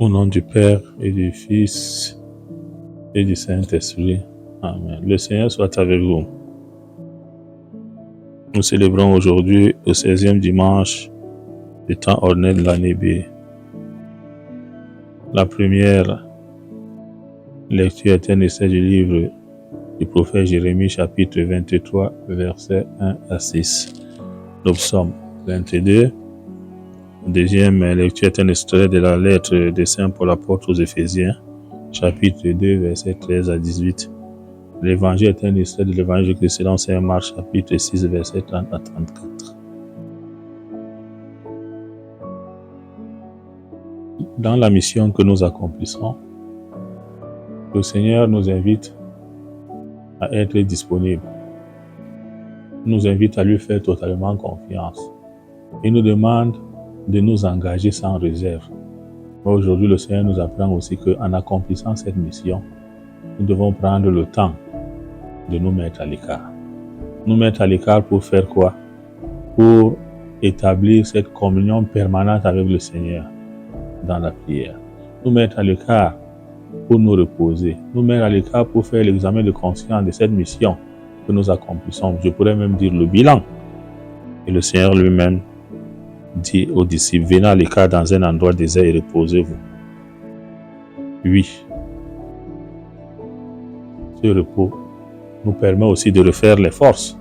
Au nom du Père et du Fils et du Saint-Esprit. Amen. Le Seigneur soit avec vous. Nous célébrons aujourd'hui le 16e dimanche du temps ordinaire de l'année B. La première lecture est un extrait du livre du prophète Jérémie, chapitre 23, versets 1 à 6. Le psaume 22. La deuxième lecture est un extrait de la lettre de Saint Paul apôtre aux Éphésiens, chapitre 2, versets 13 à 18. L'évangile est un extrait de l'évangile du Christ selon Saint Marc, chapitre 6, versets 30 à 34. Dans la mission que nous accomplissons, le Seigneur nous invite à être disponible, nous invite à lui faire totalement confiance. Il nous demande de nous engager sans réserve. Aujourd'hui, le Seigneur nous apprend aussi qu'en accomplissant cette mission, nous devons prendre le temps de nous mettre à l'écart. Nous mettre à l'écart pour faire quoi? Pour établir cette communion permanente avec le Seigneur dans la prière. Nous mettre à l'écart pour nous reposer. Nous mettre à l'écart pour faire l'examen de conscience de cette mission que nous accomplissons. Je pourrais même dire le bilan. Et le Seigneur lui-même dit aux disciples, venez à l'écart dans un endroit désert et reposez-vous. Oui. Ce repos nous permet aussi de refaire les forces.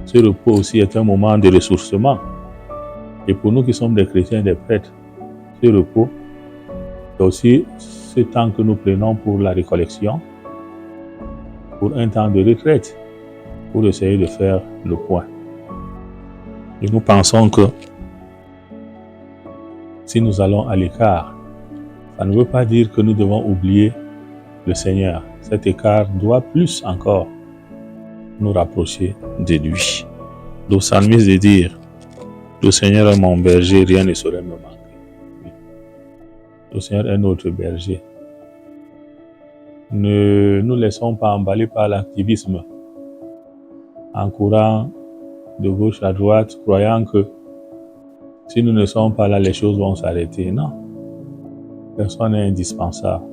Ce repos aussi est un moment de ressourcement. Et pour nous qui sommes des chrétiens et des prêtres, ce repos est aussi ce temps que nous prenons pour la récollection, pour un temps de retraite, pour essayer de faire le point. Et nous pensons que si nous allons à l'écart, ça ne veut pas dire que nous devons oublier le Seigneur. Cet écart doit plus encore nous rapprocher de lui. Le psalmiste de dire, le Seigneur est mon berger, rien ne saurait me manquer. Le Seigneur est notre berger. Ne nous laissons pas emballer par l'activisme en courant de gauche à droite, croyant que si nous ne sommes pas là, les choses vont s'arrêter. Non, personne n'est indispensable.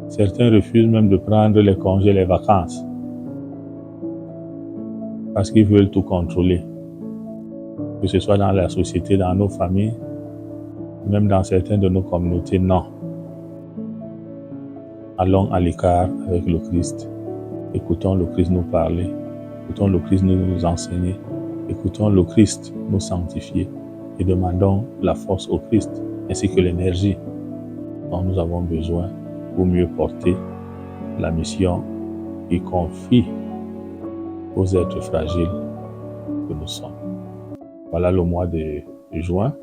Certains refusent même de prendre les congés, les vacances, parce qu'ils veulent tout contrôler. Que ce soit dans la société, dans nos familles, même dans certaines de nos communautés, non. Allons à l'écart avec le Christ. Écoutons le Christ nous parler. Écoutons le Christ nous enseigner. Écoutons le Christ nous sanctifier. Et demandons la force au Christ, ainsi que l'énergie dont nous avons besoin pour mieux porter la mission qu'il confie aux êtres fragiles que nous sommes. Voilà le mois de juin.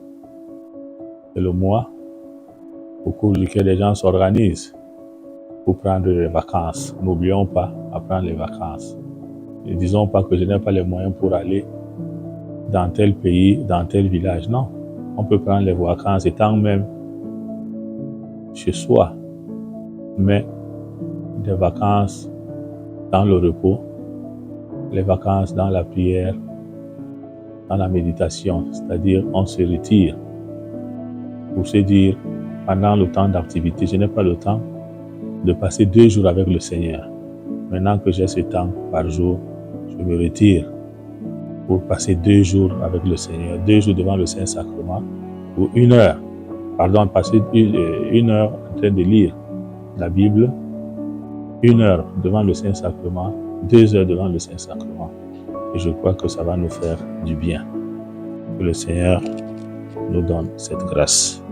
C'est le mois au cours duquel les gens s'organisent pour prendre les vacances. N'oublions pas à prendre les vacances. Ne disons pas que je n'ai pas les moyens pour aller dans tel pays, dans tel village. Non, on peut prendre les vacances étant même chez soi. Mais des vacances dans le repos, les vacances dans la prière, dans la méditation, c'est-à-dire on se retire pour se dire pendant le temps d'activité, je n'ai pas le temps de passer 2 jours avec le Seigneur. Maintenant que j'ai ce temps par jour, je me retire pour passer 2 jours avec le Seigneur, 2 jours devant le Saint-Sacrement, ou 1 heure, passer 1 heure en train de lire la Bible, 1 heure devant le Saint-Sacrement, 2 heures devant le Saint-Sacrement. Et je crois que ça va nous faire du bien. Que le Seigneur nous donne cette grâce.